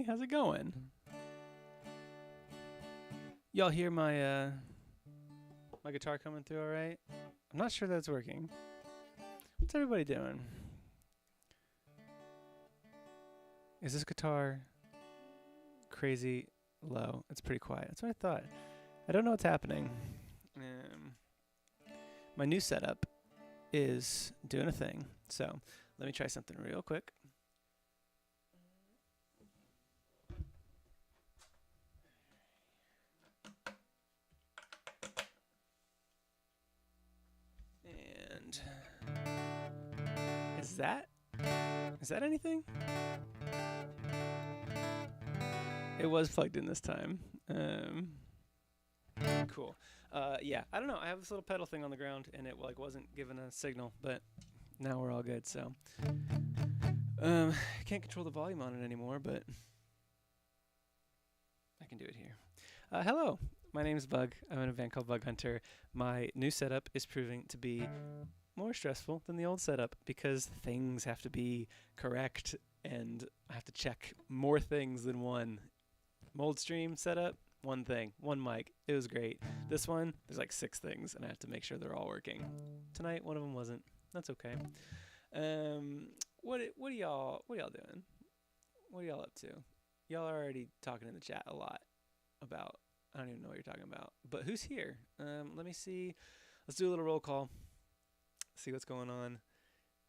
how's it going? Y'all hear my my guitar coming through all right? I'm not sure that's working. What's everybody doing? Is this guitar crazy low? It's pretty quiet. That's what I thought. I don't know what's happening. My new setup is doing a thing. So let me try something real quick. And is that anything? It was plugged in this time. Cool. Yeah, I don't know. I have this little pedal thing on the ground, and it wasn't giving a signal, but now we're all good. So, can't control the volume on it anymore, but I can do it here. Hello, my name is Bug. I'm in a band called Bug Hunter. My new setup is proving to be more stressful than the old setup because things have to be correct, and I have to check more things than one. Mold stream setup, one thing, one mic. It was great. This one, there's like 6 things, and I have to make sure they're all working. Tonight, one of them wasn't. That's okay. What are y'all doing? What are y'all up to? Y'all are already talking in the chat a lot about. I don't even know what you're talking about. But who's here? Let me see. Let's do a little roll call. See what's going on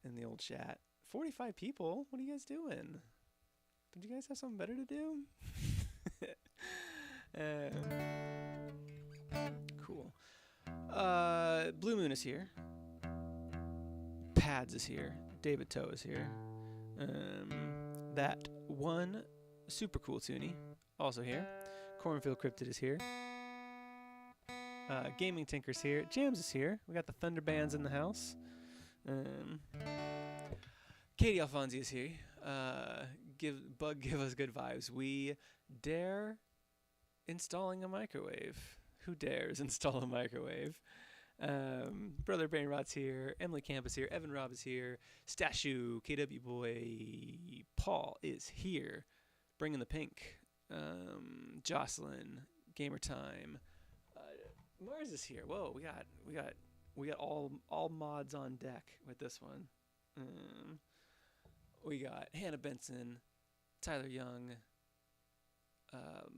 in the old chat. 45 people. What are you guys doing? Did you guys have something better to do? Cool. Blue Moon is here. Pads is here. David Toe is here. That one super cool Toonie also here. Cornfield Cryptid is here. Gaming Tinker's here. Jams is here. We got the Thunder Bands in the house. Katie Alfonsi is here. Give us good vibes. We dare installing a microwave. Who dares install a microwave? Brother Brainrot's here. Emily Camp is here. Evan Robb is here. Stashu, KW Boy, Paul is here. Bringing the pink. Jocelyn, Gamer Time. Mars is here. Whoa, we got all mods on deck with this one. We got Hannah Benson, Tyler Young.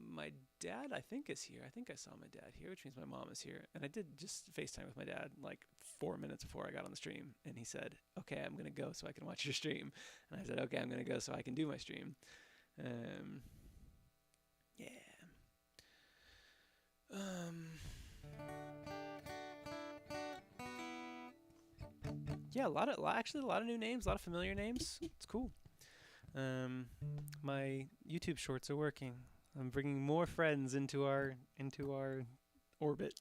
My dad, I think, is here. I think I saw my dad here, which means my mom is here. And I did just FaceTime with my dad like 4 minutes before I got on the stream. And he said, okay, I'm going to go so I can watch your stream. And I said, okay, I'm going to go so I can do my stream. Yeah. Yeah, a lot of new names, a lot of familiar names. It's cool. My YouTube shorts are working. I'm bringing more friends into our orbit.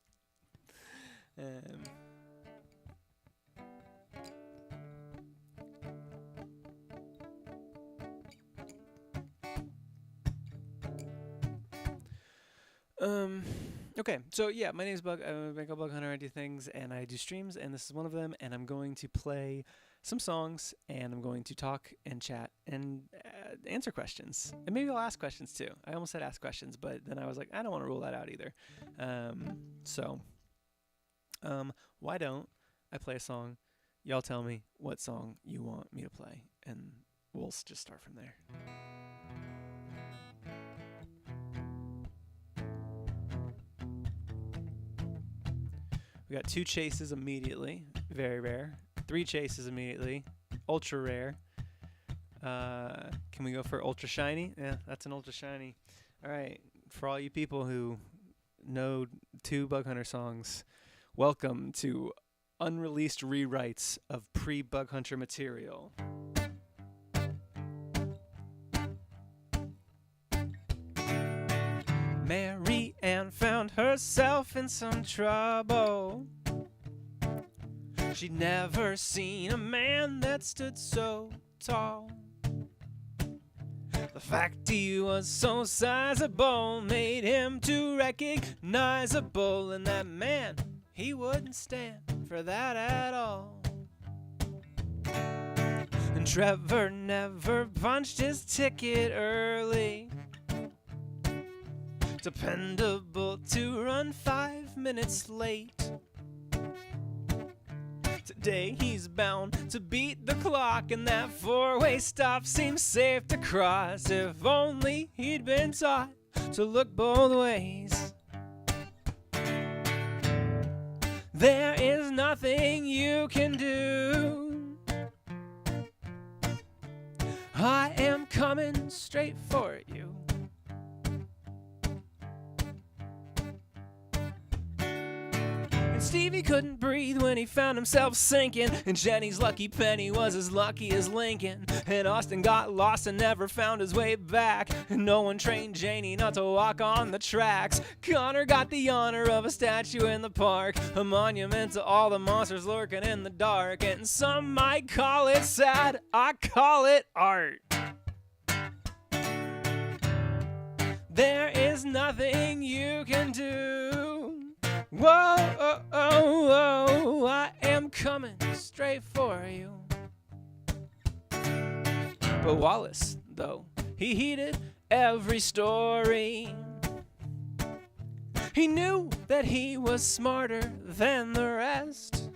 Okay, so yeah, my name is Bug. I'm a band called Bug Hunter. I do things, and I do streams, and this is one of them. And I'm going to play some songs, and I'm going to talk and chat and answer questions. And maybe I'll ask questions too. I almost said ask questions, but then I was like, I don't want to rule that out either. Why don't I play a song? Y'all tell me what song you want me to play, and we'll just start from there. We got 2 chases immediately, very rare. 3 chases immediately, ultra rare. Can we go for ultra shiny? Yeah, that's an ultra shiny. All right, for all you people who know 2 Bug Hunter songs, welcome to unreleased rewrites of pre-Bug Hunter material. Mary Ann found herself in some trouble. She'd never seen a man that stood so tall. The fact he was so sizable made him too recognizable, and that man, he wouldn't stand for that at all. And Trevor never punched his ticket early. dependable to run 5 minutes late. Today he's bound to beat the clock, and that four-way stop seems safe to cross. If only he'd been taught to look both ways. There is nothing you can do. I am coming straight for you. And Stevie couldn't breathe when he found himself sinking, and Jenny's lucky penny was as lucky as Lincoln, and Austin got lost and never found his way back, and no one trained Janie not to walk on the tracks. Connor got the honor of a statue in the park, a monument to all the monsters lurking in the dark, and some might call it sad, I call it art. There is nothing you can do. Whoa, oh, oh, oh, I am coming straight for you. But Wallace, though, he heeded every story. He knew that he was smarter than the rest.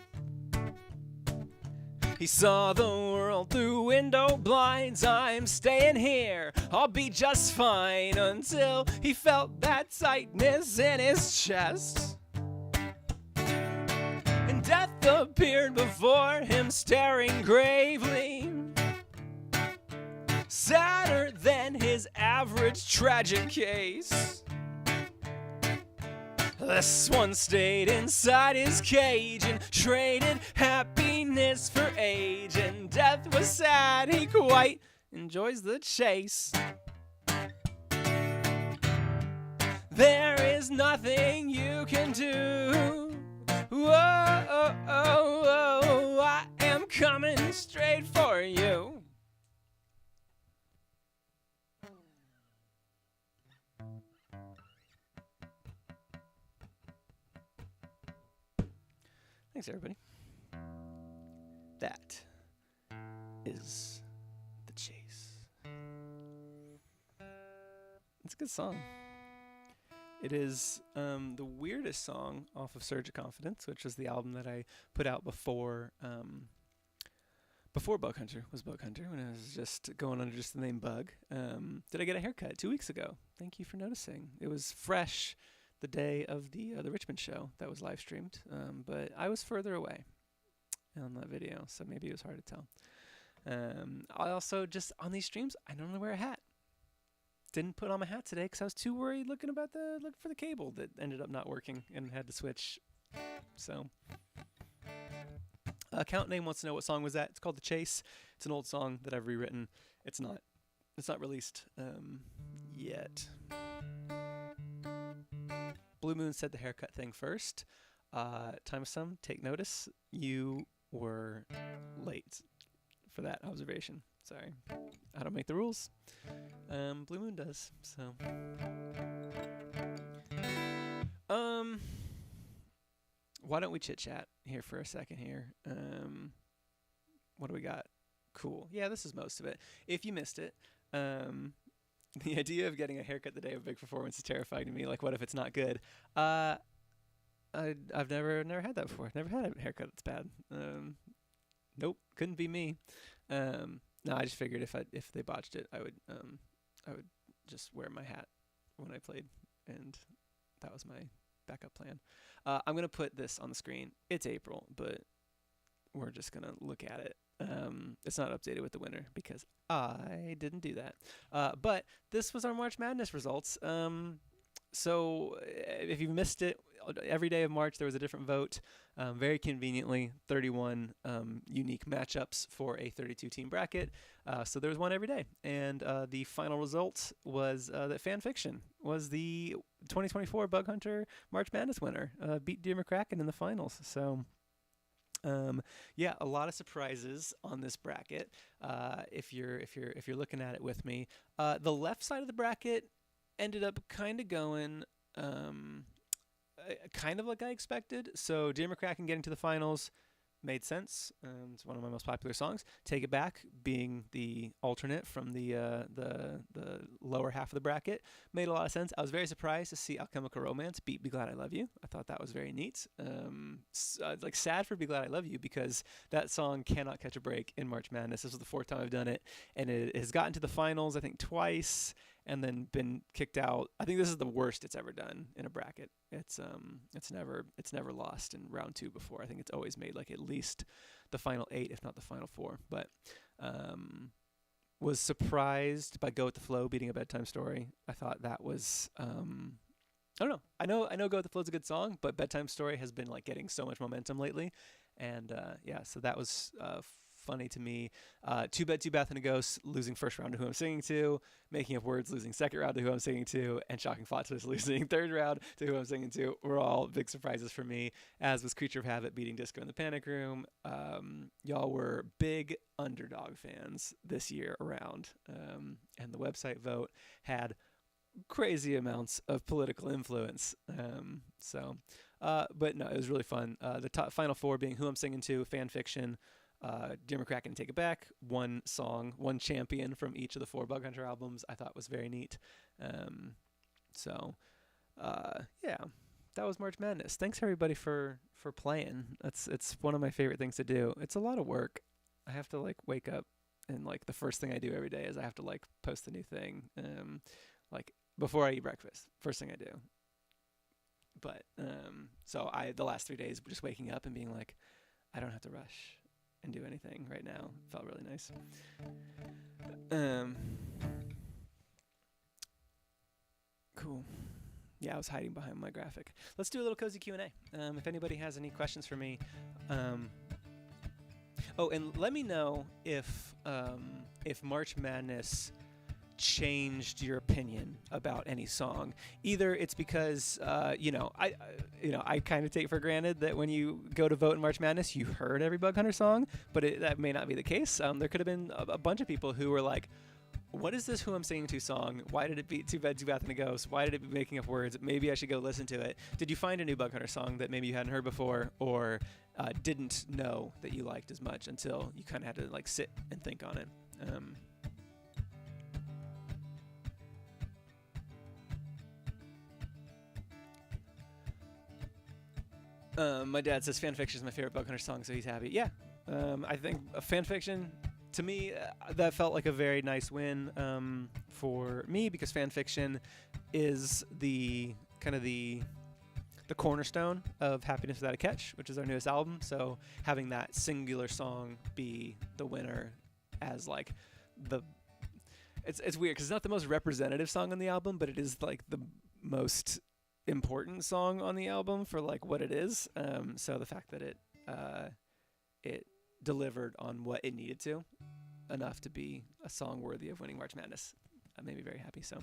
He saw the world through window blinds. I'm staying here, I'll be just fine, until he felt that tightness in his chest. And death appeared before him, staring gravely, sadder than his average tragic case. This one stayed inside his cage and traded happiness for age, and death was sad, he quite enjoys the chase. There is nothing you can do. Whoa, oh, oh, oh, I am coming straight for you. Thanks, everybody. That is The Chase. It's a good song. It is the weirdest song off of Surge of Confidence, which was the album that I put out before Bug Hunter was Bug Hunter, when I was just going under just the name Bug. Did I get a haircut 2 weeks ago? Thank you for noticing. It was fresh the day of the Richmond show that was live streamed, but I was further away on that video, so maybe it was hard to tell. I also, just on these streams, I normally wear a hat. Didn't put on my hat today because I was too worried looking for the cable that ended up not working and had to switch. So, Count Name wants to know what song was that. It's called The Chase. It's an old song that I've rewritten. It's not released yet. Blue Moon said the haircut thing first. Time some, take notice. You were late for that observation. Sorry. I don't make the rules. Blue Moon does, so. Why don't we chit-chat here for a second here? What do we got? Cool. Yeah, this is most of it. If you missed it, the idea of getting a haircut the day of a big performance is terrifying to me. Like, what if it's not good? I've never had that before. Never had a haircut that's bad. Nope, couldn't be me. No, I just figured if they botched it, I would just wear my hat when I played, and that was my backup plan. I'm gonna put this on the screen. It's April, but we're just gonna look at it. It's not updated with the winner because I didn't do that. But this was our March Madness results. So if you missed it, every day of March there was a different vote. Very conveniently, 31 unique matchups for a 32-team bracket. So there was one every day. And the final result was that Fanfiction was the 2024 Bug Hunter March Madness winner. Beat Dear McCracken in the finals. So yeah, a lot of surprises on this bracket. If you're looking at it with me, the left side of the bracket ended up kind of going kind of like I expected. So Dear McCracken getting to the finals, made sense. It's one of my most popular songs. Take It Back, being the alternate from the lower half of the bracket, made a lot of sense. I was very surprised to see Alchemical Romance beat Be Glad I Love You. I thought that was very neat. Like sad for Be Glad I Love You because that song cannot catch a break in March Madness. This was the fourth time I've done it, and it has gotten to the finals I think twice, and then been kicked out. I think this is the worst it's ever done in a bracket. It's never lost in round 2 before. I think it's always made like at least the final 8, if not the final 4. But was surprised by Go With The Flow beating A Bedtime Story. I thought that was I don't know. I know Go With The Flow is a good song, but Bedtime Story has been like getting so much momentum lately, and so that was funny to me. Two Bed, Two Bath and a Ghost losing first round to Who I'm Singing To, Making Up Words losing second round to Who I'm Singing To, and Shocking Plot Twist losing third round to Who I'm Singing To were all big surprises for me, as was Creature of Habit beating Disco in the Panic Room. Y'all were big underdog fans this year around, and the website vote had crazy amounts of political influence. But no, it was really fun. The top final 4 being Who I'm Singing To, Fan Fiction, Dear McCracken and Take It Back. One song, one champion from each of the 4 Bug Hunter albums I thought was very neat. Yeah, that was March Madness. Thanks everybody for playing. It's one of my favorite things to do. It's a lot of work. I have to like wake up, and like the first thing I do every day is I have to like post a new thing. Like before I eat breakfast, first thing I do. But so the last 3 days just waking up and being like, I don't have to rush and do anything right now. Felt really nice. Cool. Yeah, I was hiding behind my graphic. Let's do a little cozy Q&A. If anybody has any questions for me. Oh, and let me know if March Madness changed your opinion about any song. Either it's because I kind of take for granted that when you go to vote in March Madness you heard every Bug Hunter song, but that may not be the case. There could have been a bunch of people who were like, what is this Who I'm Singing To song? Why did it beat Two Bed, Two Bath and a Ghost? Why did it be Making Up Words? Maybe I should go listen to it. Did you find a new Bug Hunter song that maybe you hadn't heard before, or didn't know that you liked as much until you kind of had to like sit and think on it? My dad says Fanfiction is my favorite Bug Hunter song, so he's happy. Yeah, I think Fanfiction, to me, that felt like a very nice win for me, because Fanfiction is the kind of the cornerstone of Happiness Without a Catch, which is our newest album. So having that singular song be the winner as like it's weird because it's not the most representative song on the album, but it is like the most important song on the album for like what it is. So the fact that it delivered on what it needed to, enough to be a song worthy of winning March Madness, made me very happy. So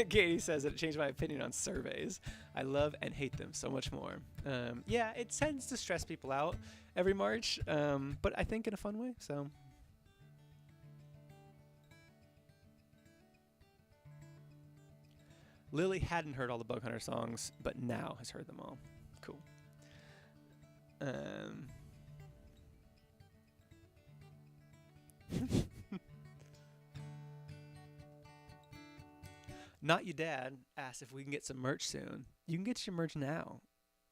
Katie says that it changed my opinion on surveys. I love and hate them so much more. Yeah, it tends to stress people out every March, but I think in a fun way. So Lily hadn't heard all the Bug Hunter songs, but now has heard them all. Cool. Not Your Dad asked if we can get some merch soon. You can get your merch now.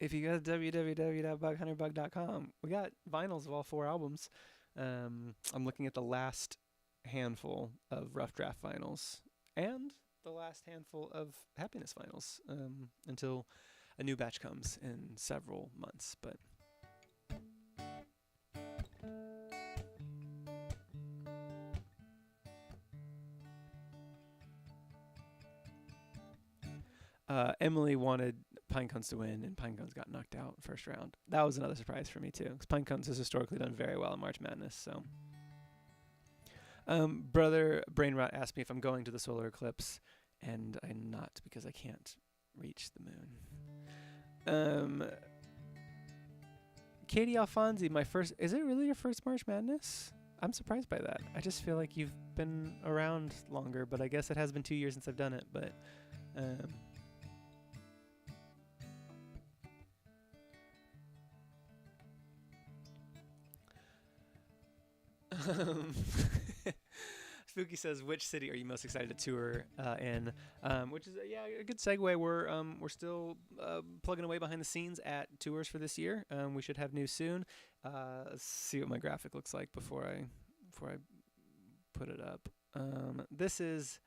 If you go to www.bughunterbug.com, we got vinyls of all 4 albums. I'm looking at the last handful of Rough Draft vinyls and the last handful of Happiness vinyls until a new batch comes in several months. But Emily wanted Pinecones to win, and Pinecones got knocked out first round. That was another surprise for me too, because Pinecones has historically done very well in March Madness. So, Brother Brainrot asked me if I'm going to the solar eclipse, and I'm not, because I can't reach the moon. Katie Alfonsi, is it really your first March Madness? I'm surprised by that. I just feel like you've been around longer, but I guess it has been 2 years since I've done it. But Um, Spooky says, which city are you most excited to tour in? Which is a good segue. We're still plugging away behind the scenes at tours for this year. We should have news soon. Let's see what my graphic looks like before I put it up. This is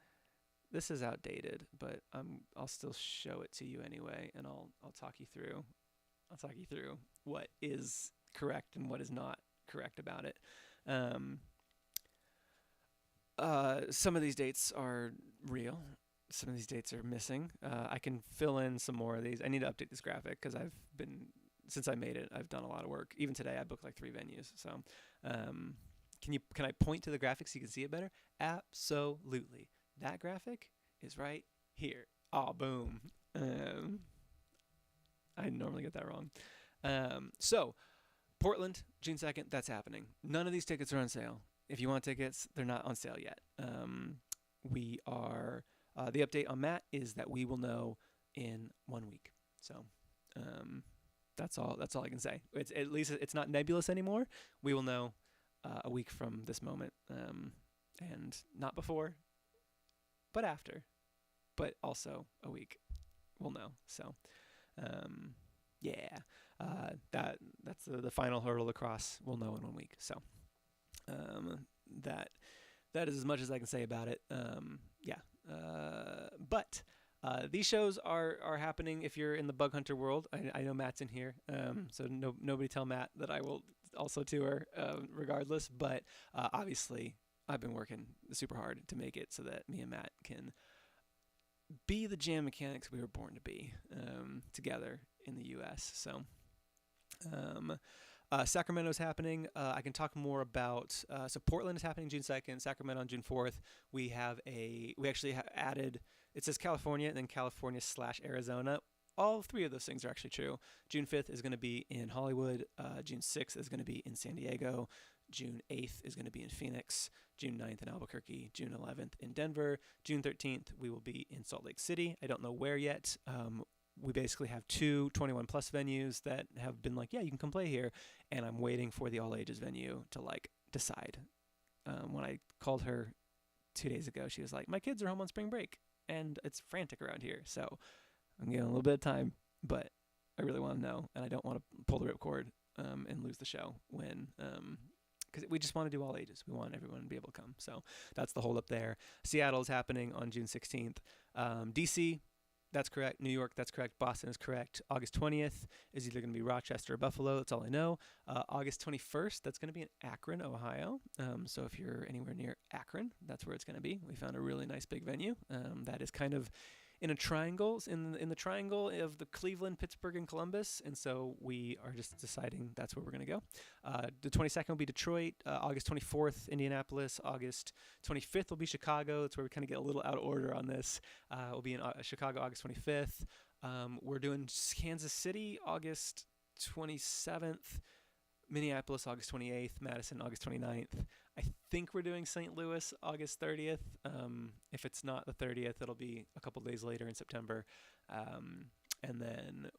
outdated, but I'll still show it to you anyway, and I'll talk you through. I'll talk you through what is correct and what is not correct about it. Some of these dates are real. Some of these dates are missing. I can fill in some more of these. I need to update this graphic because since I made it, I've done a lot of work. Even today, I booked like 3 venues. So, can I point to the graphic so you can see it better? Absolutely. That graphic is right here. Oh, boom. I normally get that wrong. So, Portland, June 2nd, that's happening. None of these tickets are on sale. If you want tickets, they're not on sale yet. The update on Matt is that we will know in 1 week. So that's all I can say. It's at least it's not nebulous anymore. We will know a week from this moment, and not before, but after, but also a week. We'll know. So that's the final hurdle to cross. We'll know in 1 week. So. That is as much as I can say about it. But these shows are happening if you're in the bug hunter world. I know Matt's in here, so nobody tell Matt that I will also tour regardless. But obviously, I've been working super hard to make it so that me and Matt can be the jam mechanics we were born to be together in the U.S. So. Sacramento's happening. I can talk more about. So Portland is happening June 2nd. Sacramento on June 4th. We actually added. It says California and then California/Arizona. All 3 of those things are actually true. June 5th is going to be in Hollywood. June 6th is going to be in San Diego. June 8th is going to be in Phoenix. June 9th in Albuquerque. June 11th in Denver. June 13th we will be in Salt Lake City. I don't know where yet. We basically have 2 21 plus venues that have been like, yeah, you can come play here. And I'm waiting for the all ages venue to decide. When I called her 2 days ago, she was like, my kids are home on spring break and it's frantic around here. So I'm getting a little bit of time, but I really want to know. And I don't want to pull the ripcord and lose the show because we just want to do all ages. We want everyone to be able to come. So that's the hold up there. Seattle is happening on June 16th. DC, that's correct. New York, that's correct. Boston is correct. August 20th is either going to be Rochester or Buffalo. That's all I know. August 21st, that's going to be in Akron, Ohio. So if you're anywhere near Akron, that's where it's going to be. We found a really nice big venue that is kind of in a triangle, in the triangle of the Cleveland, Pittsburgh, and Columbus. And so we are just deciding that's where we're going to go. The 22nd will be Detroit. August 24th, Indianapolis. August 25th will be Chicago. That's where we kind of get a little out of order on this. We'll be in Chicago August 25th. We're doing Kansas City August 27th. Minneapolis August 28th. Madison August 29th. I think we're doing St. Louis August 30th. If it's not the 30th, it'll be a couple days later in September. And then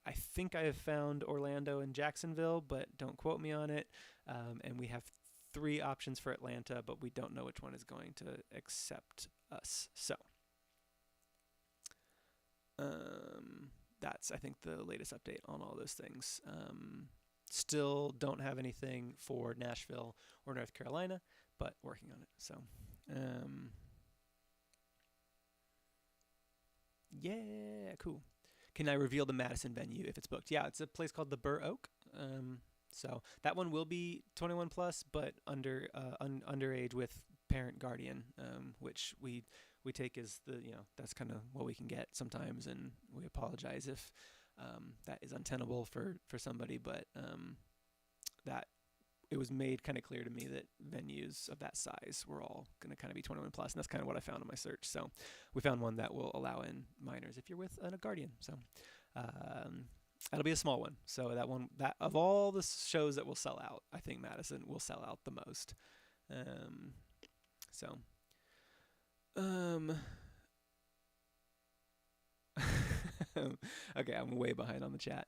I think I have found Orlando and Jacksonville, but don't quote me on it. And we have 3 options for Atlanta, but we don't know which one is going to accept us. So that's, I think, the latest update on all those things. Still don't have anything for Nashville or North Carolina, but working on it. So, yeah, cool. Can I reveal the Madison venue if it's booked? Yeah, it's a place called the Burr Oak. So that one will be 21 plus, but underage with parent guardian, which we take as that's kind of what we can get sometimes, and we apologize if that is untenable for somebody, but that it was made kind of clear to me that venues of that size were all going to kind of be 21 plus, and that's kind of what I found in my search. So we found one that will allow in minors if you're with a guardian. So that'll be a small one. So that of all the shows that will sell out, I think Madison will sell out the most. Okay, I'm way behind on the chat.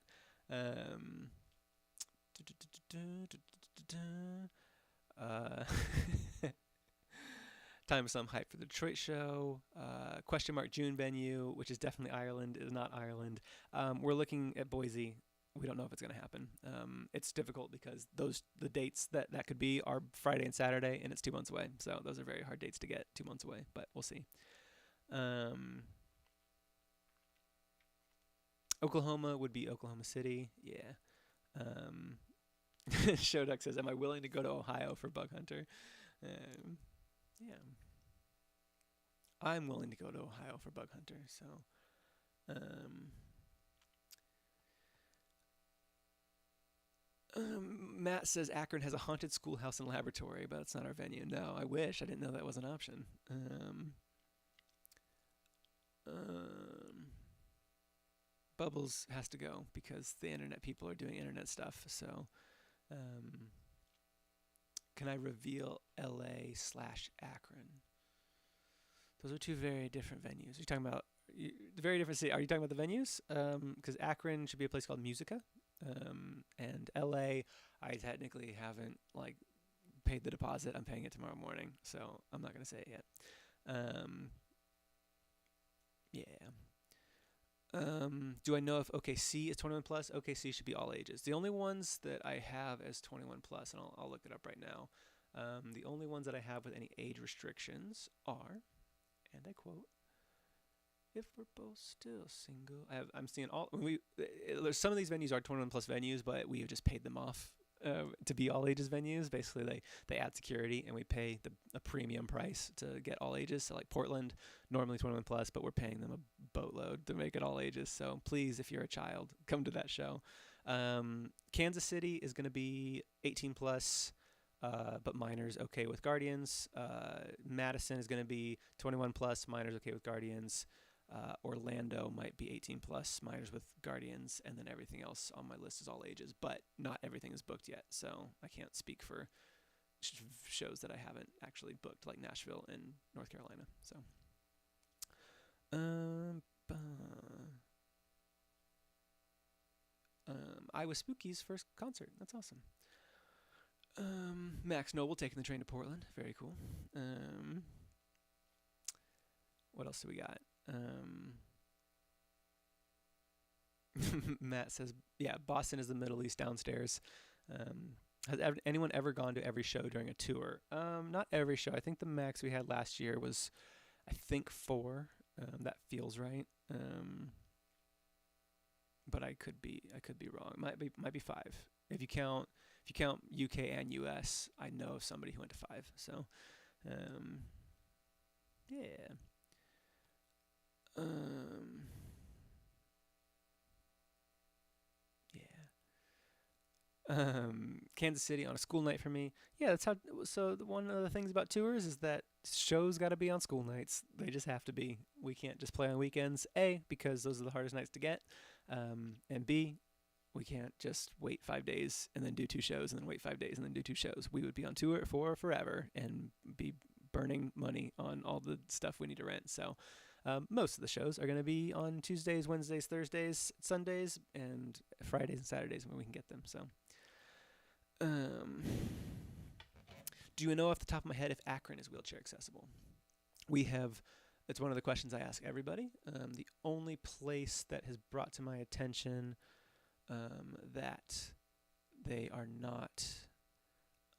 Uh, time some hype for the Detroit show. Question mark June venue, which is definitely Ireland, is not Ireland. We're looking at Boise. We don't know if it's going to happen. It's difficult because the dates that could be are Friday and Saturday, and it's 2 months away. So those are very hard dates to get 2 months away, but we'll see. Oklahoma would be Oklahoma City. Yeah. Showduck says, "Am I willing to go to Ohio for Bug Hunter?" Yeah. I'm willing to go to Ohio for Bug Hunter. So, Matt says Akron has a haunted schoolhouse and laboratory, but it's not our venue. No, I wish. I didn't know that was an option. Bubbles has to go because the internet people are doing internet stuff. So, can I reveal LA/Akron? Those are two very different venues. You're talking about very different city. Are you talking about the venues? Because Akron should be a place called Musica, and LA, I technically haven't like paid the deposit. I'm paying it tomorrow morning, so I'm not gonna say it yet. Yeah. Do I know if OKC is 21 plus? OKC should be all ages. The only ones that I have as 21 plus, and I'll look it up right now. The only ones that I have with any age restrictions are, and I quote, "If we're both still single." I'm seeing all. There's some of these venues are 21 plus venues, but we have just paid them off to be all ages venues. Basically, they add security, and we pay a premium price to get all ages. So like Portland, normally 21 plus, but we're paying them a boatload to make it all ages. So please, if you're a child, come to that show. Kansas City is going to be 18 plus. But minors okay with Guardians. Madison is going to be 21 plus, minors okay with Guardians. Orlando might be 18 plus, minors with Guardians, and then everything else on my list is all ages. But not everything is booked yet, so I can't speak for shows that I haven't actually booked, like Nashville and North Carolina. So, Iowa Spooky's first concert. That's awesome. Max Noble taking the train to Portland. Very cool. What else do we got? Matt says, yeah, Boston is the Middle East downstairs. Has anyone ever gone to every show during a tour? Not every show. I think the max we had last year was, I think 4. That feels right. But I could be wrong. Might be 5. If you count UK and US, I know of somebody who went to 5. So, yeah. Kansas City on a school night for me. Yeah, that's how. So one of the things about tours is that shows got to be on school nights. They just have to be. We can't just play on weekends. A, because those are the hardest nights to get, and B, we can't just wait 5 days and then do 2 shows and then wait 5 days and then do 2 shows. We would be on tour for forever and be burning money on all the stuff we need to rent. So most of the shows are going to be on Tuesdays, Wednesdays, Thursdays, Sundays, and Fridays and Saturdays when we can get them. So, do you know off the top of my head if Akron is wheelchair accessible? It's one of the questions I ask everybody. The only place that has brought to my attention that they are not,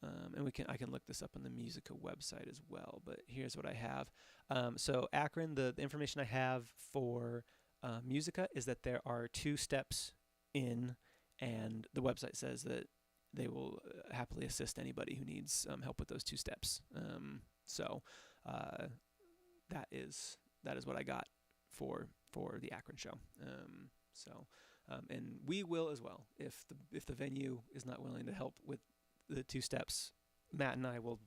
and I can look this up on the Musica website as well, but here's what I have. So Akron, the information I have for Musica is that there are 2 steps in, and the website says that they will happily assist anybody who needs help with those 2 steps. So that is what I got for the Akron show. And we will as well if the venue is not willing to help with the 2 steps. Matt and I will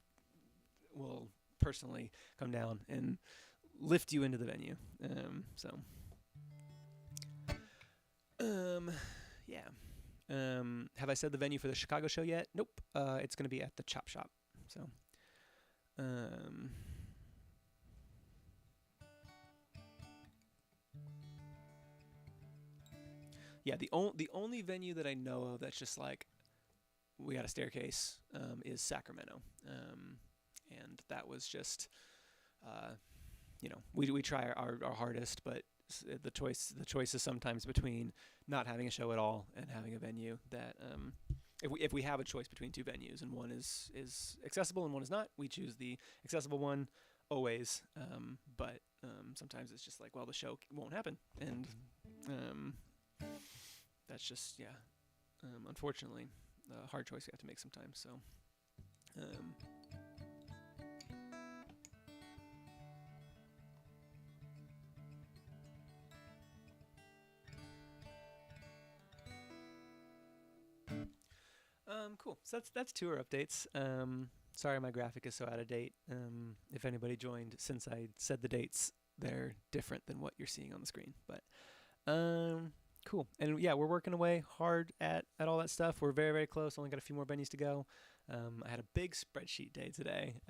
personally come down and lift you into the venue. Yeah. Have I said the venue for the Chicago show yet? Nope. It's going to be at the Chop Shop. So, yeah, the only venue that I know of that's just like we got a staircase is Sacramento, and that was just we try our hardest, but the choice is sometimes between not having a show at all and having a venue that if we have a choice between two venues and one is accessible and one is not, we choose the accessible one always. But sometimes it's just like, well, the show won't happen, and that's just unfortunately a hard choice we have to make sometimes. So. Cool. So that's tour updates. Sorry, my graphic is so out of date. If anybody joined since I said the dates, they're different than what you're seeing on the screen. But cool. And yeah, we're working away hard at all that stuff. We're very, very close. Only got a few more venues to go. I had a big spreadsheet day today.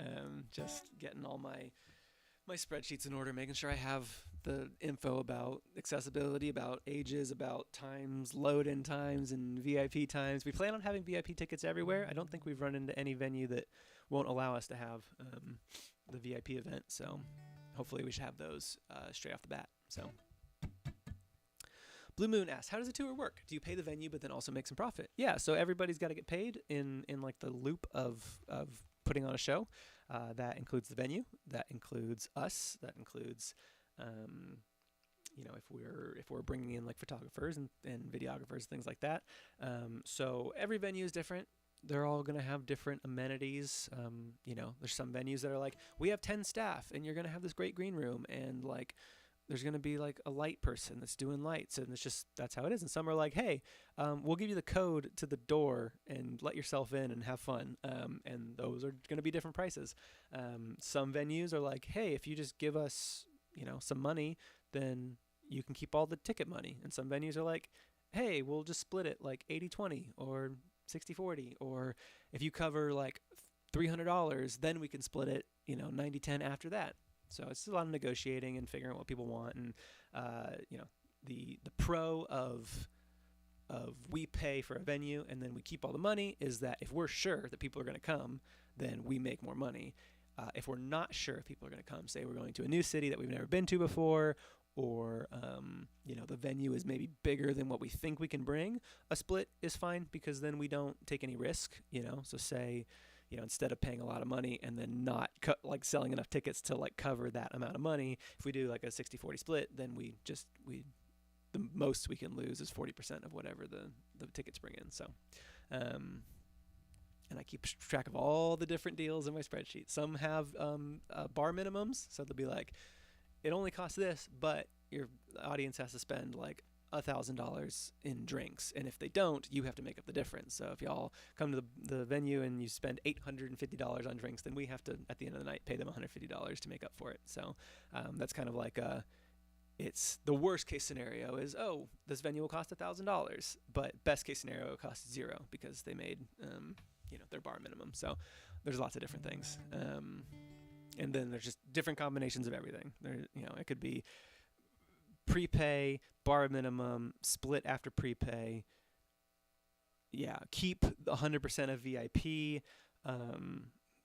Just getting all my spreadsheets in order, making sure I have the info about accessibility, about ages, about times, load-in times, and VIP times. We plan on having VIP tickets everywhere. I don't think we've run into any venue that won't allow us to have the VIP event, so hopefully we should have those straight off the bat. So, Blue Moon asks, how does a tour work? Do you pay the venue but then also make some profit? Yeah, so everybody's got to get paid in like the loop of putting on a show. That includes the venue. That includes us. That includes, if we're bringing in like photographers and videographers, things like that. So every venue is different. They're all going to have different amenities. There's some venues that are like, we have 10 staff and you're going to have this great green room, and like there's going to be like a light person that's doing lights, and that's how it is. And some are like, hey, we'll give you the code to the door and let yourself in and have fun. And those are going to be different prices. Some venues are like, hey, if you just give us, some money, then you can keep all the ticket money. And some venues are like, hey, we'll just split it like 80-20 or 60-40. Or if you cover like $300, then we can split it, 90-10 after that. So it's a lot of negotiating and figuring out what people want. And, the pro of we pay for a venue and then we keep all the money is that if we're sure that people are going to come, then we make more money. If we're not sure if people are going to come, say we're going to a new city that we've never been to before, or, the venue is maybe bigger than what we think we can bring, a split is fine because then we don't take any risk, So say, instead of paying a lot of money and then not selling enough tickets to like cover that amount of money, if we do like a 60-40 split, then the most we can lose is 40% of whatever the tickets bring in. So, and I keep track of all the different deals in my spreadsheet. Some have bar minimums, so they'll be like, it only costs this, but your audience has to spend like $1,000 in drinks, and if they don't, you have to make up the difference. So if y'all come to the venue and you spend $850 on drinks, then we have to, at the end of the night, pay them $150 to make up for it. So that's kind of like it's the worst case scenario is, oh, this venue will cost $1,000, but best case scenario it costs $0 because they made their bar minimum. So there's lots of different things, and then there's just different combinations of everything. There, it could be prepay, bar minimum, split after prepay. Yeah, keep 100% of VIP.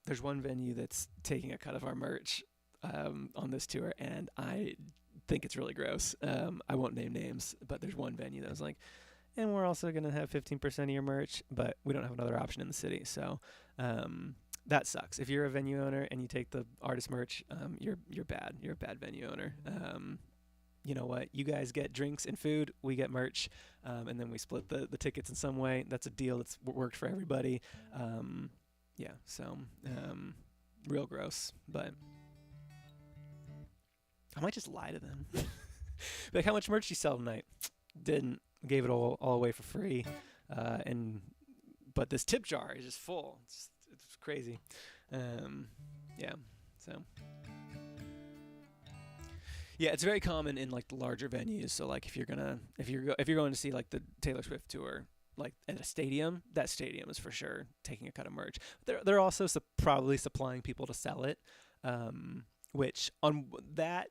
There's one venue that's taking a cut of our merch on this tour, and I think it's really gross. I won't name names, but there's one venue that was like, and we're also going to have 15% of your merch, but we don't have another option in the city. So that sucks. If you're a venue owner and you take the artist merch, you're bad. You're a bad venue owner. You know what? You guys get drinks and food. We get merch, and then we split the tickets in some way. That's a deal that's worked for everybody. So real gross. But I might just lie to them. Like, how much merch you sell tonight? Didn't. Gave it all away for free. But this tip jar is just full. It's crazy. So. Yeah, it's very common in like the larger venues. So like if you're going to see like the Taylor Swift tour, like at a stadium, that stadium is for sure taking a cut of merch. They're also probably supplying people to sell it, which on that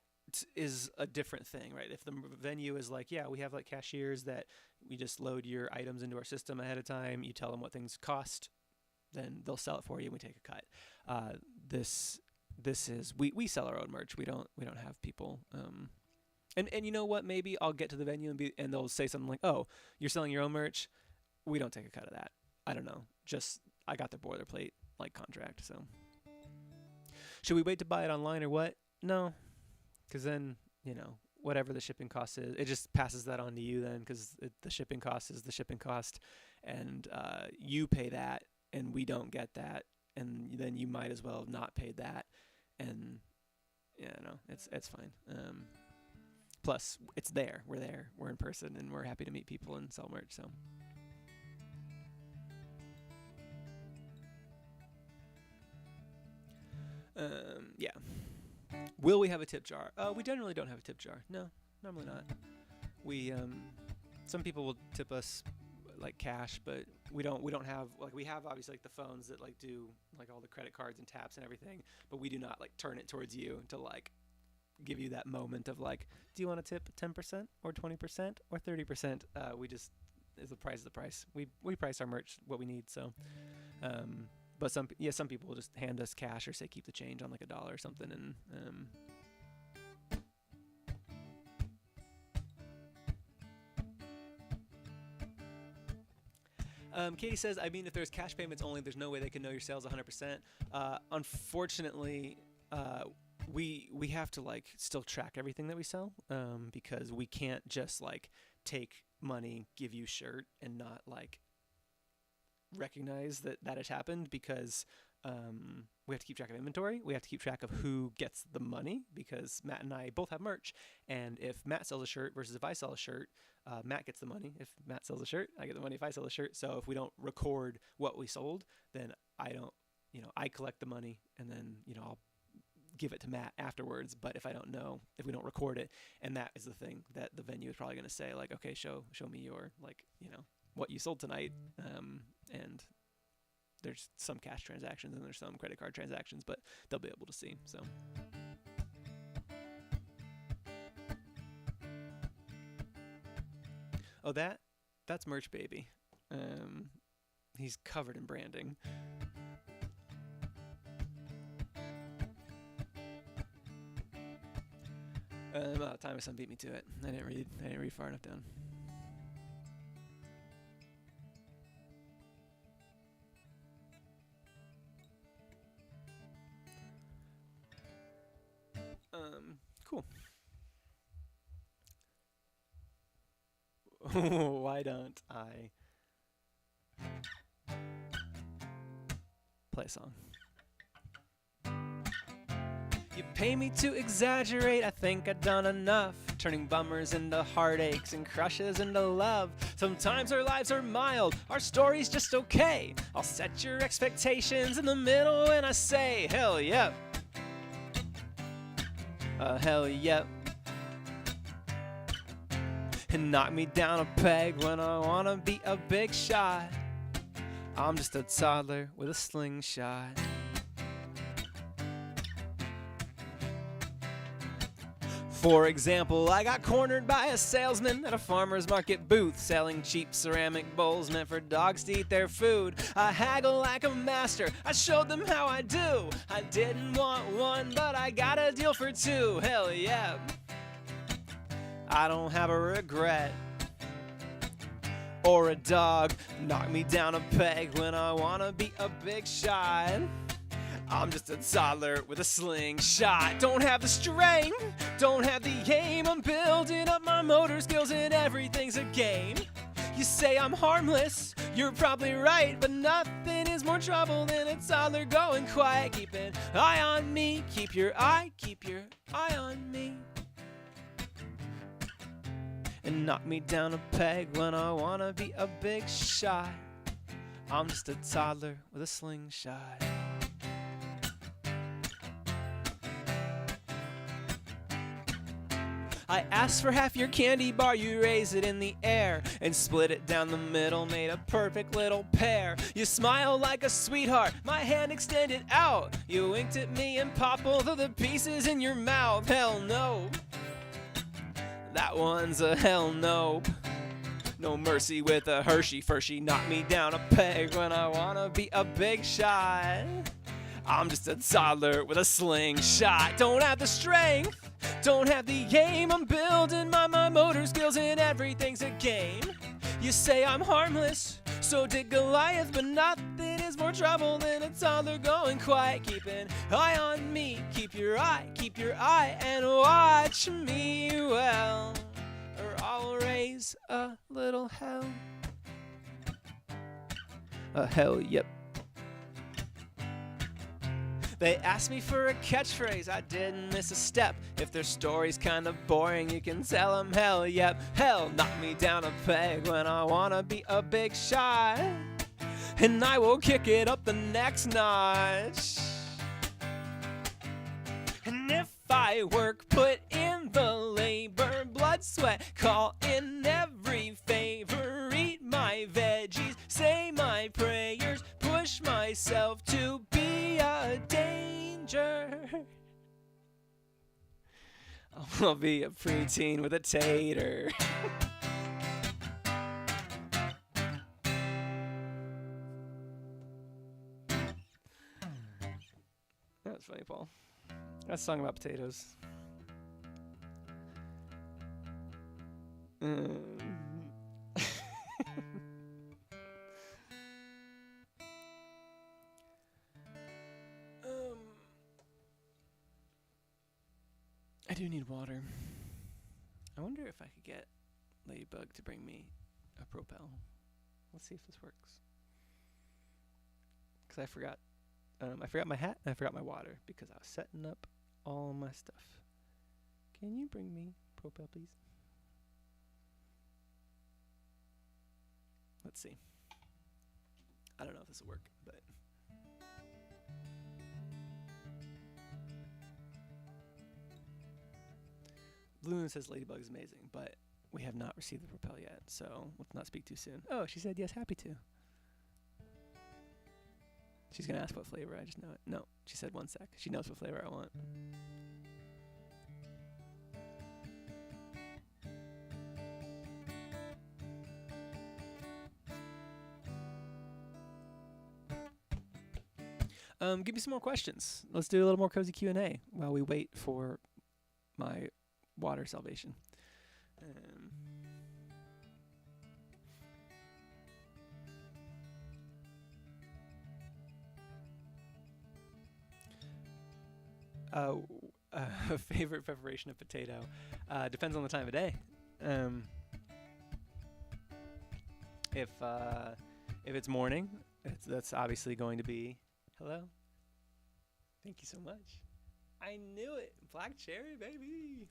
is a different thing, right? If the venue is like, yeah, we have like cashiers that we just load your items into our system ahead of time, you tell them what things cost, then they'll sell it for you and we take a cut. This is we sell our own merch. We don't have people. And you know what? Maybe I'll get to the venue and they'll say something like, "Oh, you're selling your own merch. We don't take a cut of that." I don't know. Just I got the boilerplate like contract. So should we wait to buy it online or what? No, because then whatever the shipping cost is, it just passes that on to you then, because the shipping cost is the shipping cost, and you pay that, and we don't get that, and then you might as well have not paid that, and it's fine. Plus, it's there. We're there. We're in person, and we're happy to meet people and sell merch. So. Yeah. Will we have a tip jar? We generally don't have a tip jar. No, normally not. We some people will tip us like cash, but we don't have like we have obviously like the phones that like do like all the credit cards and taps and everything, but we do not like turn it towards you to like give you that moment of like, do you want to tip 10% or 20% or 30%? We just the price is the price. We price our merch what we need. So, but some people will just hand us cash or say keep the change on like $1 or something, and Katie says, I mean, if there's cash payments only, there's no way they can know your sales 100%. Unfortunately, we have to like still track everything that we sell, because we can't just like take money, give you shirt, and not like recognize that has happened, because we have to keep track of inventory. We have to keep track of who gets the money, because Matt and I both have merch, and if Matt sells a shirt versus if I sell a shirt, Matt gets the money. If Matt sells a shirt, I get the money if I sell a shirt. So if we don't record what we sold, then I don't, I collect the money, and then, I'll give it to Matt afterwards. But if I don't know, if we don't record it, and that is the thing that the venue is probably going to say, like, okay, show me your, like, what you sold tonight. And there's some cash transactions and there's some credit card transactions, but they'll be able to see. So. Oh, that's merch, baby. He's covered in branding. Time my son beat me to it. I didn't read far enough down. Cool. Why don't I play a song? You pay me to exaggerate, I think I've done enough, turning bummers into heartaches and crushes into love. Sometimes our lives are mild, our story's just okay. I'll set your expectations in the middle and I say, hell yeah. Hell yeah. And knock me down a peg when I wanna be a big shot. I'm just a toddler with a slingshot. For example, I got cornered by a salesman at a farmer's market booth, selling cheap ceramic bowls meant for dogs to eat their food. I haggle like a master, I showed them how I do. I didn't want one, but I got a deal for two. Hell yeah. I don't have a regret. Or a dog, knock me down a peg when I wanna be a big shot. I'm just a toddler with a slingshot. Don't have the strength, don't have the aim. I'm building up my motor skills and everything's a game. You say I'm harmless, you're probably right, but nothing is more trouble than a toddler going quiet. Keep an eye on me, keep your eye on me. And knock me down a peg when I wanna be a big shot. I'm just a toddler with a slingshot. I asked for half your candy bar, you raise it in the air and split it down the middle, made a perfect little pair. You smile like a sweetheart, my hand extended out. You winked at me and popped both of the pieces in your mouth. Hell no. That one's a hell no. No mercy with a Hershey. First she knocked me down a peg when I wanna be a big shot. I'm just a toddler with a slingshot. Don't have the strength, don't have the aim. I'm building my motor skills and everything's a game. You say I'm harmless, so did Goliath, but nothing is more trouble than a toddler going quiet. Keep an eye on me, keep your eye, and watch me well, or I'll raise a little hell. A hell, yep. They asked me for a catchphrase, I didn't miss a step. If their story's kinda boring, you can tell them hell, yep. Hell, knock me down a peg when I wanna be a big shot, and I will kick it up the next notch. And if I work, put in the labor, blood, sweat, call in every favor, eat my veggies, say my prayers, push myself to be a danger. I'll be a preteen with a tater. That was funny, Paul. That's a song about potatoes. I do need water. I wonder if I could get Ladybug to bring me a Propel. Let's see if this works. Because I forgot my hat and I forgot my water because I was setting up all my stuff. Can you bring me Propel, please? Let's see. I don't know if this will work, but... Blue Moon says Ladybug is amazing, but we have not received the Propel yet, so let's not speak too soon. Oh, she said yes, happy to. She's going to ask what flavor, I just know it. No, she said 1 sec. She knows what flavor I want. Give me some more questions. Let's do a little more cozy Q&A while we wait for my water salvation. Favorite preparation of potato depends on the time of day. If it's morning, that's obviously going to be hello. Thank you so much. I knew it. Black cherry, baby.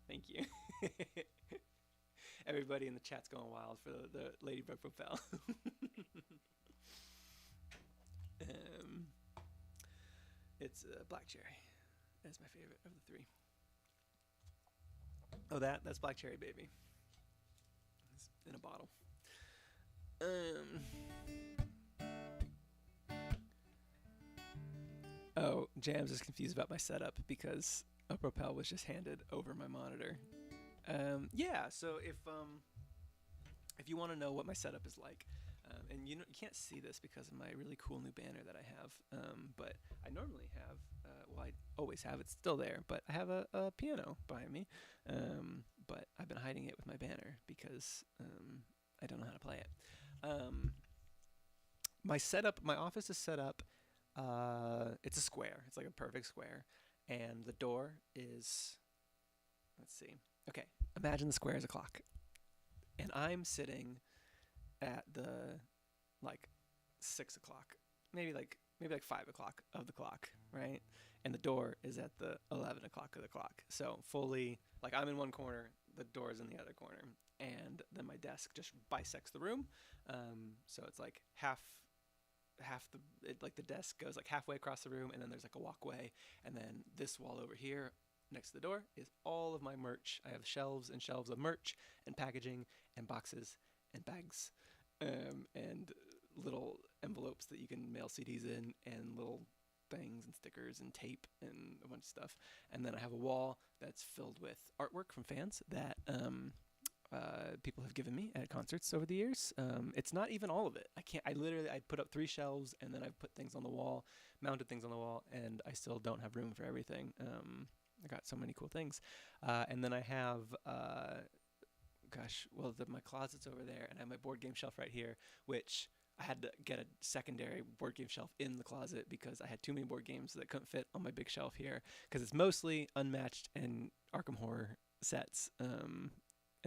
Thank you. Everybody in the chat's going wild for the Ladybug Propel. It's black cherry. That's my favorite of the three. Oh, that's black cherry, baby. It's in a bottle. Oh, Jams is confused about my setup because a Propel was just handed over my monitor. Yeah, so if you want to know what my setup is like, and you can't see this because of my really cool new banner that I have, but I normally have, I always have, it's still there, but I have a piano behind me, but I've been hiding it with my banner because I don't know how to play it. My setup, my office is set up, it's a square, it's like a perfect square, and the door is, let's see, okay, imagine the square as a clock, and I'm sitting at the, like, 6 o'clock, maybe like 5 o'clock of the clock, right? And the door is at the 11 o'clock of the clock. So fully, like, I'm in one corner, the door is in the other corner, and then my desk just bisects the room. So it's like like the desk goes like halfway across the room, and then there's like a walkway, and then this wall over here next to the door is all of my merch. I have shelves and shelves of merch and packaging and boxes and bags, and little envelopes that you can mail CDs in, and little things and stickers and tape and a bunch of stuff. And then I have a wall that's filled with artwork from fans that people have given me at concerts over the years. It's not even all of it. I put up 3 shelves, and then I've put things on the wall, mounted things on the wall, and I still don't have room for everything. I got so many cool things. And then I have, my closet's over there, and I have my board game shelf right here, which I had to get a secondary board game shelf in the closet because I had too many board games that couldn't fit on my big shelf here, because it's mostly Unmatched and Arkham Horror sets. And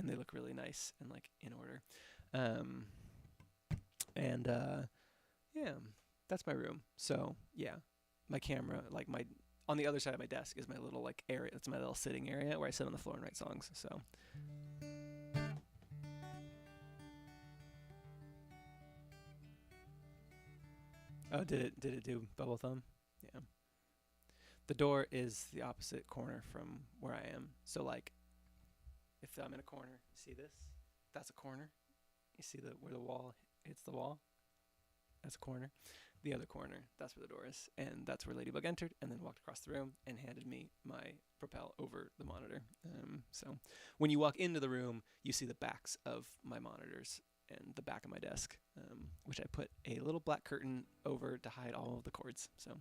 they look really nice and like in order. Yeah, that's my room. So yeah, my camera, like on the other side of my desk is my little like area. That's my little sitting area where I sit on the floor and write songs. So. Oh, did it do bubble thumb? Yeah. The door is the opposite corner from where I am. So like, if I'm in a corner, see this? That's a corner. You see where the wall hits the wall? That's a corner. The other corner, that's where the door is. And that's where Ladybug entered and then walked across the room and handed me my Propel over the monitor. So when you walk into the room, you see the backs of my monitors and the back of my desk, which I put a little black curtain over to hide all of the cords. So,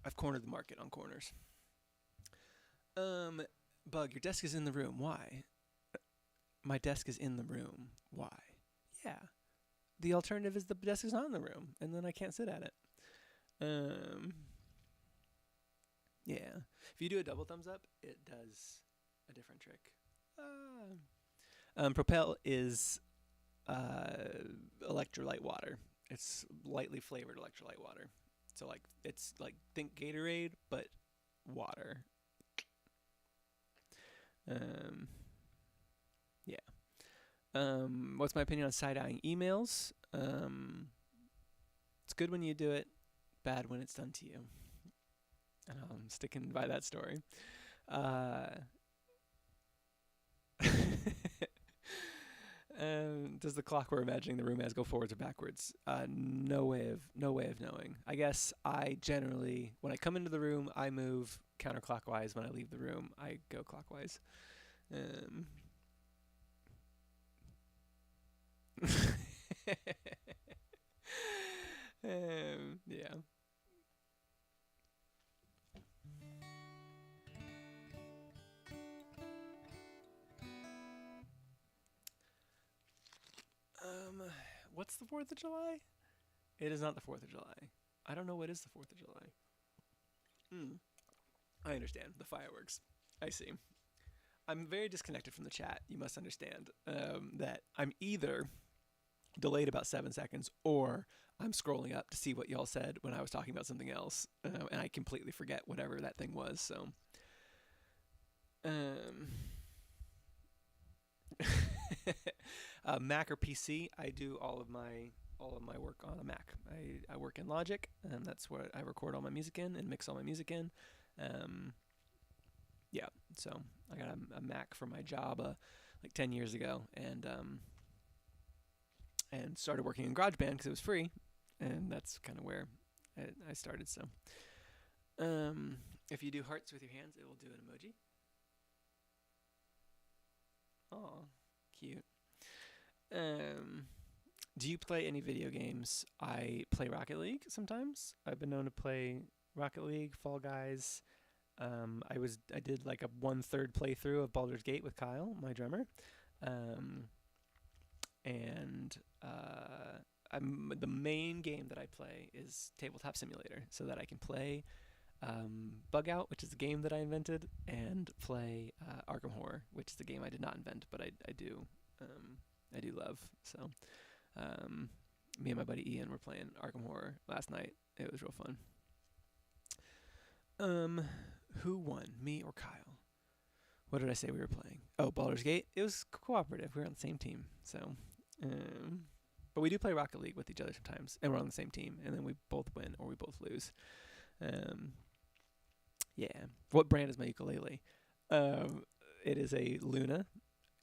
I've cornered the market on corners. Bug, your desk is in the room. Why? My desk is in the room. Why? Yeah. The alternative is the desk is not in the room, and then I can't sit at it. Yeah. If you do a double thumbs up, it does a different trick. Propel is electrolyte water. It's lightly flavored electrolyte water. So like it's like think Gatorade but water. Yeah. What's my opinion on side-eyeing emails? It's good when you do it, bad when it's done to you. And I'm sticking by that story. Does the clock we're imagining the room as go forwards or backwards? No way of knowing. I guess I generally, when I come into the room, I move counterclockwise. When I leave the room, I go clockwise. Yeah. What's the 4th of July? It is not the 4th of July. I don't know what is the 4th of July. I understand. The fireworks. I see. I'm very disconnected from the chat. You must understand that I'm either delayed about 7 seconds or I'm scrolling up to see what y'all said when I was talking about something else, and I completely forget whatever that thing was. So, Mac or PC, I do all of my work on a Mac. I work in Logic, and that's what I record all my music in and mix all my music in. Yeah, so I got a Mac for my job like 10 years ago, and started working in GarageBand because it was free, and that's kind of where I started. So, if you do hearts with your hands, it will do an emoji. Oh, cute. Do you play any video games? I play Rocket League sometimes. I've been known to play Rocket League, Fall Guys. I did like a 1/3 playthrough of Baldur's Gate with Kyle, my drummer. The main game that I play is Tabletop Simulator, so that I can play Bug Out, which is the game that I invented, and play Arkham Horror, which is the game I did not invent, but I do love. So, me and my buddy Ian were playing Arkham Horror last night. It was real fun. Who won, me or Kyle? What did I say we were playing? Oh, Baldur's Gate. It was cooperative. We were on the same team. So, But we do play Rocket League with each other sometimes, and we're on the same team, and then we both win or we both lose. Yeah. What brand is my ukulele? It is a Luna,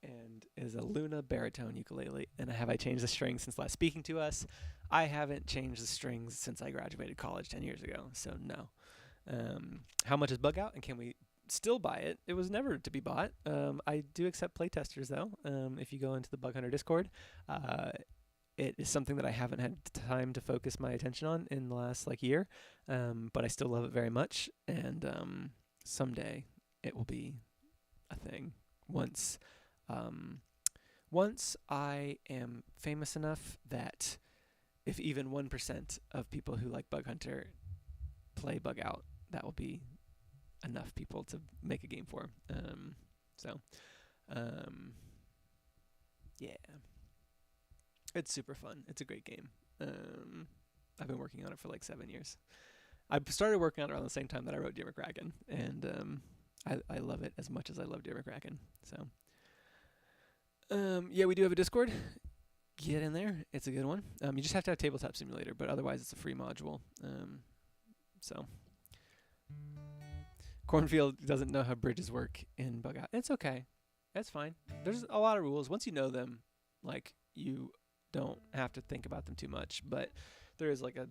and it is a Luna baritone ukulele. And have I changed the strings since last speaking to us? I haven't changed the strings since I graduated college 10 years ago, so no. How much is Bug Out, and can we still buy it? It was never to be bought. I do accept playtesters, though. If you go into the Bug Hunter Discord, it is something that I haven't had time to focus my attention on in the last year, but I still love it very much, and someday it will be a thing. Once I am famous enough that if even 1% of people who like Bug Hunter play Bug Out, that will be enough people to make a game for. Yeah. It's super fun. It's a great game. I've been working on it for 7 years. I started working on it around the same time that I wrote Dear McCracken, and I love it as much as I love Dear McCracken. So, yeah, we do have a Discord. Get in there. It's a good one. You just have to have Tabletop Simulator, but otherwise it's a free module. So, Cornfield doesn't know how bridges work in Bug Out. It's okay. That's fine. There's a lot of rules. Once you know them, you don't have to think about them too much. But there is a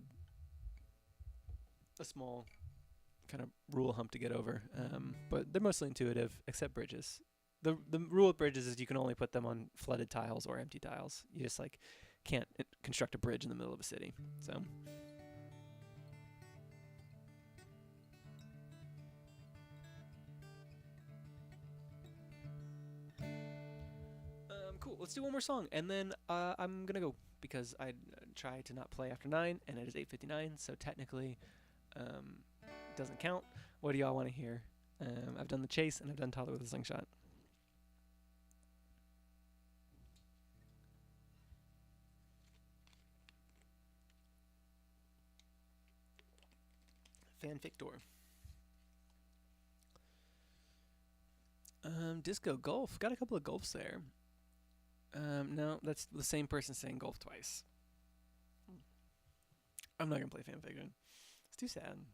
small kind of rule hump to get over. But they're mostly intuitive, except bridges. The rule with bridges is you can only put them on flooded tiles or empty tiles. You just can't construct a bridge in the middle of a city. So. Cool. Let's do one more song, and then I'm gonna go because I try to not play after 9, and it is 8:59, so technically doesn't count. What do y'all want to hear? I've done The Chase, and I've done Toddler with a Slingshot. Fanfictor. Disco Golf. Got a couple of golfs there. No, that's the same person saying golf twice. I'm not gonna play Fanfiction. It's too sad.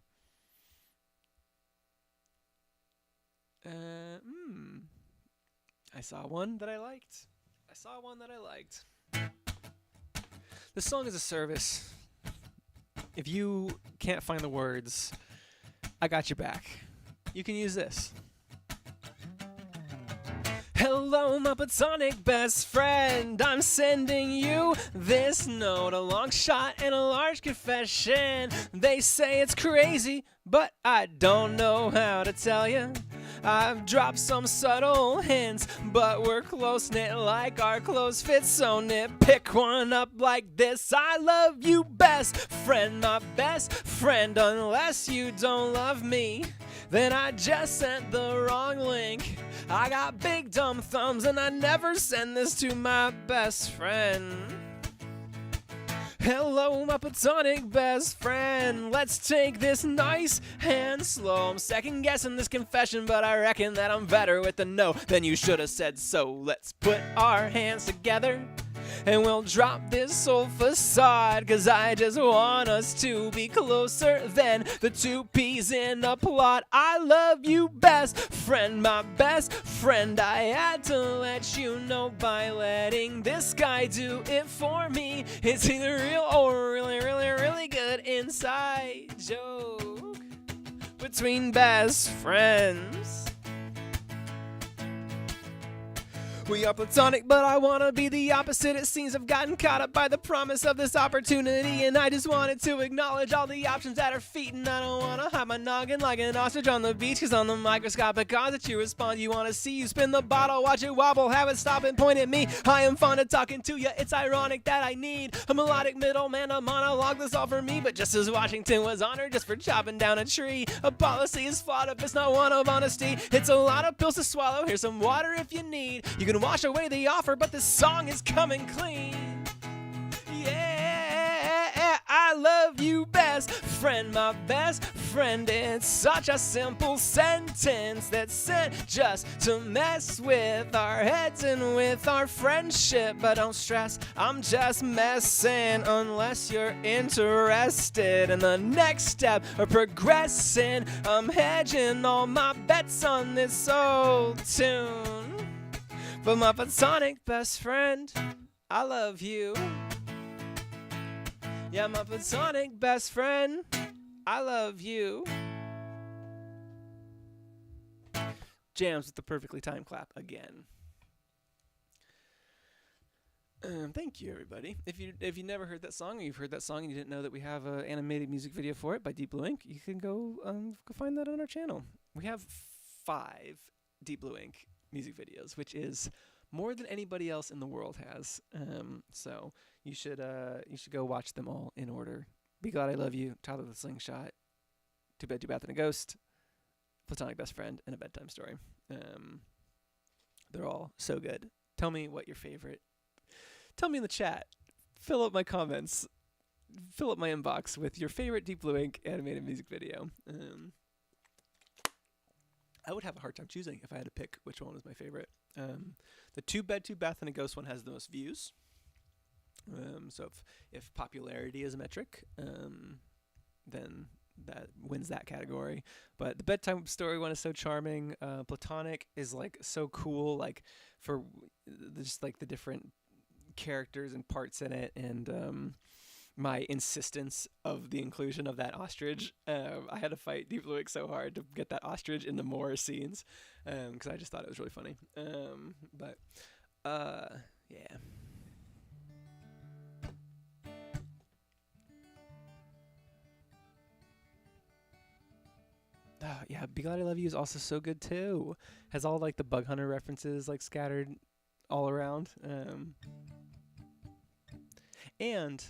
I saw one that I liked. This song is a service. If you can't find the words, I got your back. You can use this. Hello, my platonic best friend. I'm sending you this note, a long shot and a large confession. They say it's crazy, but I don't know how to tell you. I've dropped some subtle hints, but we're close-knit like our clothes fit, so knit. Pick one up like this. I love you, best friend, my best friend. Unless you don't love me, then I just sent the wrong link. I got big dumb thumbs and I never send this to my best friend. Hello, my platonic best friend. Let's take this nice and slow. I'm second guessing this confession, but I reckon that I'm better with the no than you should have said so. Let's put our hands together and we'll drop this whole facade, 'cause I just want us to be closer than the two peas in a plot. I love you, best friend, my best friend. I had to let you know by letting this guy do it for me. It's either real or really, really, really good inside joke between best friends. We are platonic, but I wanna be the opposite. It seems I've gotten caught up by the promise of this opportunity, and I just wanted to acknowledge all the options at our feet. And I don't wanna hide my noggin like an ostrich on the beach, 'cause on the microscopic odds that you respond, you wanna see you spin the bottle, watch it wobble, have it stop and point at me. I am fond of talking to ya. It's ironic that I need a melodic middleman, a monologue that's all for me. But just as Washington was honored just for chopping down a tree, a policy is flawed if it's not one of honesty. It's a lot of pills to swallow. Here's some water if you need. You can wash away the offer, but this song is coming clean. Yeah, I love you, best friend, my best friend. It's such a simple sentence that's said just to mess with our heads and with our friendship. But don't stress, I'm just messing unless you're interested in the next step of progressing. I'm hedging all my bets on this old tune. But my platonic best friend, I love you. Yeah, my platonic best friend, I love you. Jams with the perfectly timed clap again. Thank you, everybody. If you never heard that song, or you've heard that song and you didn't know that we have an animated music video for it by Deep Blue Ink, you can go find that on our channel. We have 5 Deep Blue Ink music videos, which is more than anybody else in the world has. So you should go watch them all in order. Be Glad I Love You, Tyler the Slingshot, Too Bad, Too Bad and a Ghost, Platonic Best Friend, and A Bedtime Story. They're all so good. Tell me what your favorite. Tell me in the chat. Fill up my comments. Fill up my inbox with your favorite Deep Blue Ink animated music video. I would have a hard time choosing if I had to pick which one was my favorite. The Too Bad, Too Bath and a Ghost one has the most views. So if popularity is a metric, then that wins that category. But the Bedtime Story one is so charming. Platonic is like so cool, like for just like the different characters and parts in it, and my insistence of the inclusion of that ostrich. I had to fight Deep Blue Ink so hard to get that ostrich into more scenes, because I just thought it was really funny. But yeah. Yeah, Be Glad I Love You is also so good too. Has all like the Bug Hunter references like scattered all around. And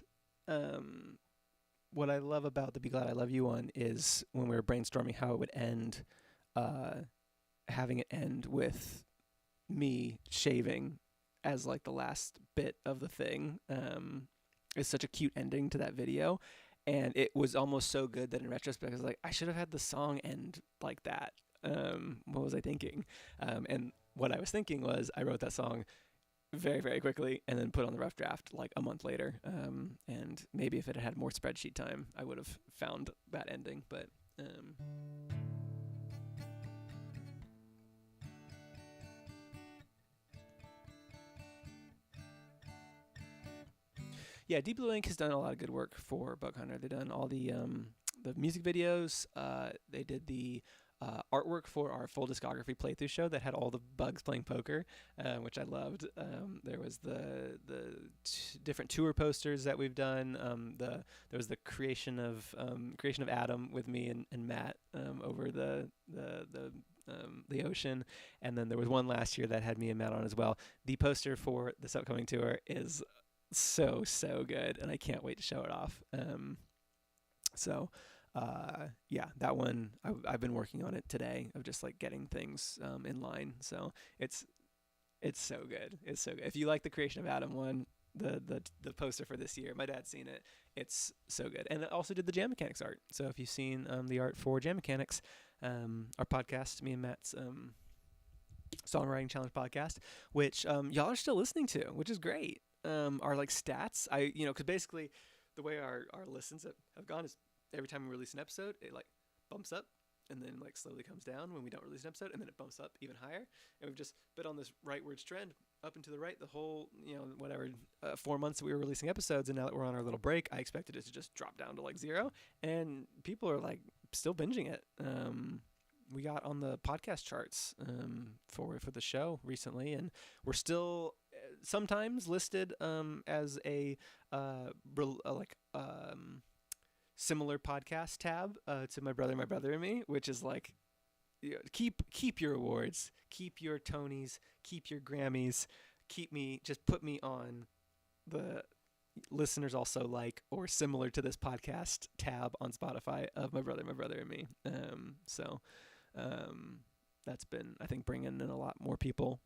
what I love about the Be Glad I Love You one is when we were brainstorming how it would end, having it end with me shaving as like the last bit of the thing. Is such a cute ending to that video. And it was almost so good that in retrospect, I was like, I should have had the song end like that. What was I thinking? And what I was thinking was I wrote that song very, very quickly and then put on the rough draft like a month later. And maybe if it had more spreadsheet time, I would have found that ending. But yeah, Deep Blue Ink has done a lot of good work for Bug Hunter. They've done all the music videos. They did the artwork for our full discography playthrough show that had all the bugs playing poker, which I loved. There was the different tour posters that we've done. There was the creation of Adam with me and Matt over the ocean, and then there was one last year that had me and Matt on as well. The poster for this upcoming tour is so good, and I can't wait to show it off. Yeah, that one I've been working on it today of just like getting things in line. So it's so good. It's so good. If you like the Creation of Adam one, the poster for this year, my dad's seen it. It's so good. And it also did the Jam Mechanics art. So if you've seen the art for Jam Mechanics, our podcast, me and Matt's songwriting challenge podcast, which y'all are still listening to, which is great. Our like stats, because basically the way our listens have gone is every time we release an episode, it like bumps up and then like slowly comes down when we don't release an episode, and then it bumps up even higher. And we've just been on this rightwards trend up and to the right the whole 4 months that we were releasing episodes. And now that we're on our little break, I expected it to just drop down to like 0, and people are like still binging it. We got on the podcast charts for the show recently, and we're still sometimes listed as a similar podcast tab to My Brother and Me, which is like, keep your awards, keep your Tonys, keep your Grammys, put me on the listeners also like or similar to this podcast tab on Spotify of My Brother and Me. That's been, I think, bringing in a lot more people.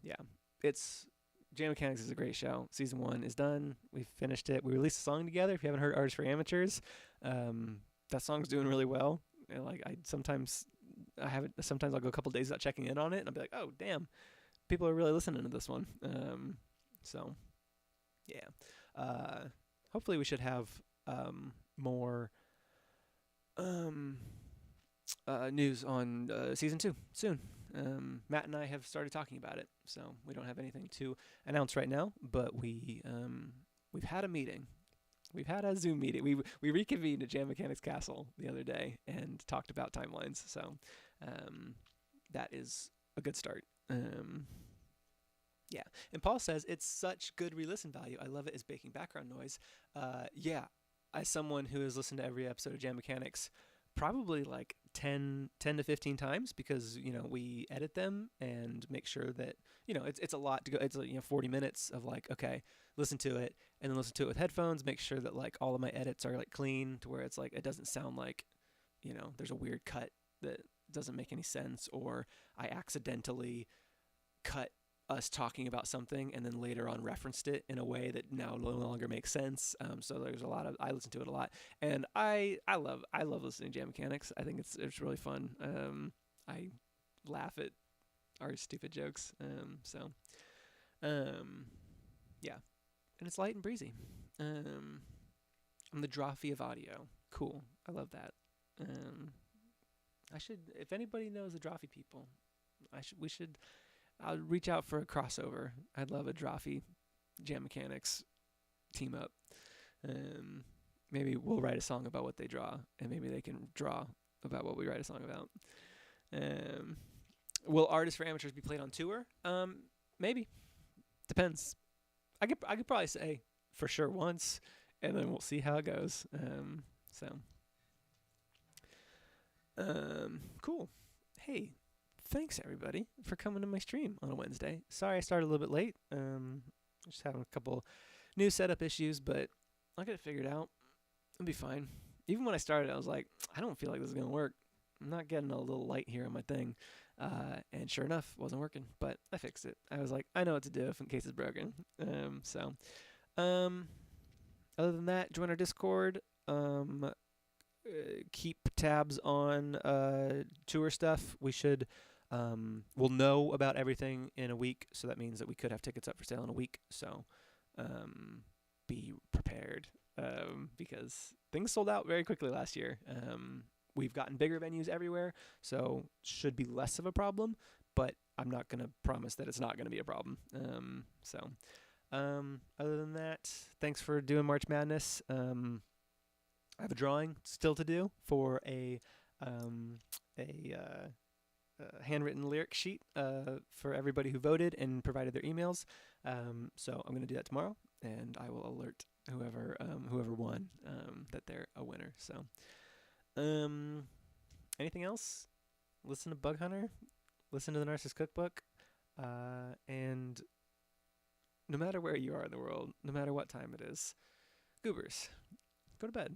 Yeah, it's Jam Mechanics is a great show. Season 1 is done. We finished it. We released a song together. If you haven't heard Artists for Amateurs, that song's doing really well. And like sometimes I'll go a couple days without checking in on it, and I'll be like, oh damn, people are really listening to this one. So yeah. Hopefully we should have more news on season 2 soon. Matt and I have started talking about it, so we don't have anything to announce right now. But we've had a meeting. We've had a Zoom meeting. We reconvened at Jam Mechanics Castle the other day and talked about timelines. So that is a good start. Yeah. And Paul says it's such good re-listen value. I love it as baking background noise. Yeah. As someone who has listened to every episode of Jam Mechanics probably like 10 to 15 times, because we edit them and make sure that it's a lot to go. It's 40 minutes of like, okay, listen to it and then listen to it with headphones, make sure that like all of my edits are like clean to where it's like it doesn't sound like there's a weird cut that doesn't make any sense, or I accidentally cut us talking about something and then later on referenced it in a way that now no longer makes sense. So there's a lot of, I listen to it a lot, and I love listening to Jam Mechanics. I think it's really fun. I laugh at our stupid jokes. Yeah, and it's light and breezy. I'm the Drawfee of audio. Cool. I love that. If anybody knows the Drawfee people, I'll reach out for a crossover. I'd love a Drawfee Jam Mechanics team up. Maybe we'll write a song about what they draw, and maybe they can draw about what we write a song about. Will Artists for Amateurs be played on tour? Maybe. Depends. I could probably say for sure once, and then we'll see how it goes. Cool. Hey, thanks everybody for coming to my stream on a Wednesday. Sorry I started a little bit late. Just having a couple new setup issues, but I'll get it figured out. It'll be fine. Even when I started, I was like, I don't feel like this is gonna work. I'm not getting a little light here on my thing. And sure enough, it wasn't working, but I fixed it. I was like, I know what to do if in case it's broken. Other than that, join our Discord. Keep tabs on tour stuff. We'll know about everything in a week, so that means that we could have tickets up for sale in a week. So be prepared, because things sold out very quickly last year. We've gotten bigger venues everywhere, so should be less of a problem, but I'm not going to promise that it's not going to be a problem. Other than that, thanks for doing March Madness. I have a drawing still to do for a handwritten lyric sheet for everybody who voted and provided their emails. So I'm going to do that tomorrow, and I will alert whoever won that they're a winner. So anything else? Listen to Bug Hunter, listen to the Narcissist Cookbook, and no matter where you are in the world, no matter what time it is, goobers, go to bed.